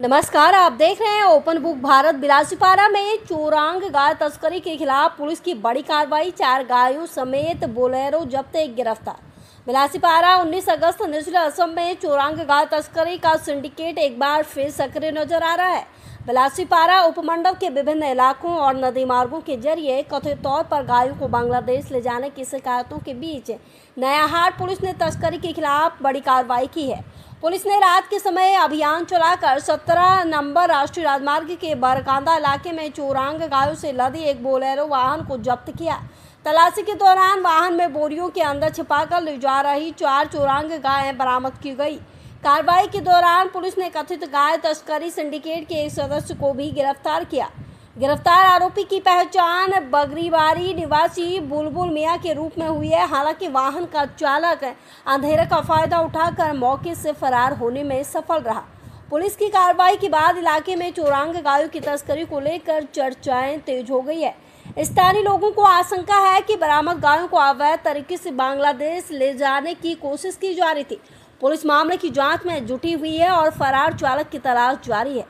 नमस्कार, आप देख रहे हैं ओपन बुक भारत। बिलासीपारा में चोरांग गाय तस्करी के खिलाफ पुलिस की बड़ी कार्रवाई। 4 गायों समेत बोलेरो जब्त, 1 गिरफ्तार। बिलासीपारा 19 अगस्त निचले असम में चोरांग गाय तस्करी का सिंडिकेट एक बार फिर सक्रिय नजर आ रहा है। बिलासीपारा उपमंडल के विभिन्न इलाकों और नदी मार्गों के जरिए कथित तौर पर गायों को बांग्लादेश ले जाने की शिकायतों के बीच नया हाट पुलिस ने तस्करी के खिलाफ बड़ी कार्रवाई की है। पुलिस ने रात के समय अभियान चलाकर 17 नंबर राष्ट्रीय राजमार्ग के बरकांदा इलाके में चोरांग गायों से लदी एक बोलेरो वाहन को जब्त किया। तलाशी के दौरान वाहन में बोरियों के अंदर छिपाकर ले जा रही 4 चोरांग गायें बरामद की गई। कार्रवाई के दौरान पुलिस ने कथित गाय तस्करी सिंडिकेट के एक सदस्य को भी गिरफ्तार किया। गिरफ्तार आरोपी की पहचान बगरीबारी निवासी बुलबुल मियां के रूप में हुई है। हालांकि वाहन का चालक अंधेरे का फायदा उठाकर मौके से फरार होने में सफल रहा। पुलिस की कार्रवाई के बाद इलाके में चोरांग गायों की तस्करी को लेकर चर्चाएं तेज हो गई है। स्थानीय लोगों को आशंका है कि बरामद गायों को अवैध तरीके से बांग्लादेश ले जाने की कोशिश की जा रही थी। पुलिस मामले की जांच में जुटी हुई है और फरार चालक की तलाश जारी है।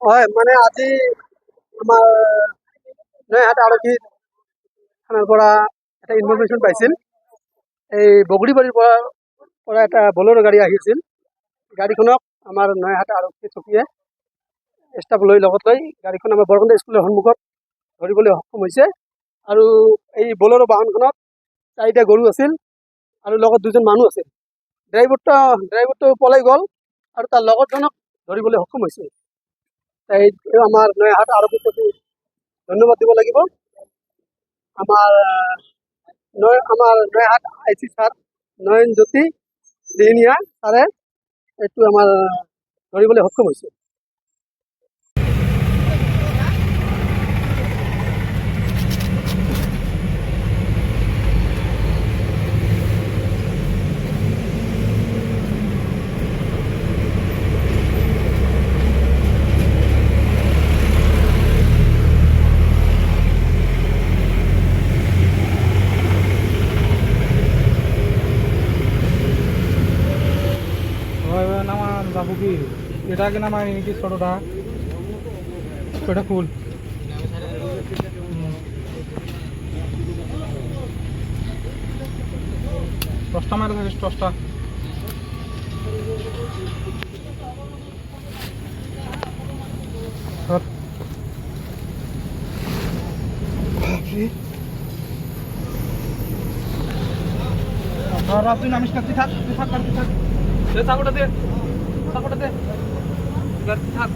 হয় মানে আজি আমাৰ নৈহাট আৰক্ষী থানাৰ পৰা এটা ইনফৰমেশ্যন পাইছিল। এই বগৰীবাৰীৰ পৰা এটা বলেৰো গাড়ী আহিছিল। গাড়ীখনক আমাৰ নৈহাট আৰক্ষী চকীয়ে ষ্টাফ লগত লৈ গাড়ীখন আমাৰ বৰকন্দ স্কুলৰ সন্মুখত ধৰিবলৈ সক্ষম হৈছে। আৰু এই বলেৰো বাহনখনত 4টা গৰু আছিল আৰু লগত 2জন মানুহ আছিল। ড্ৰাইভাৰটো পলাই গ'ল আৰু তাৰ লগতজনক ধৰিবলৈ সক্ষম হৈছে। তাই আমাৰ নৈহাট আৰক্ষীৰ প্ৰতি ধন্যবাদ দিব লাগিব। আমাৰ নৈহাট আইচি ছাৰ নয়ন জ্যোতি দিহিঙীয়া ছাৰে এইটো আমাৰ ধৰিবলৈ সক্ষম হৈছে। এটা কি নাম নাকি ছোটটা ওটা ফুল টসটা মারে থাকিস টসটা তুই নামিস না, তুই থাক চাকুটা দে থাক।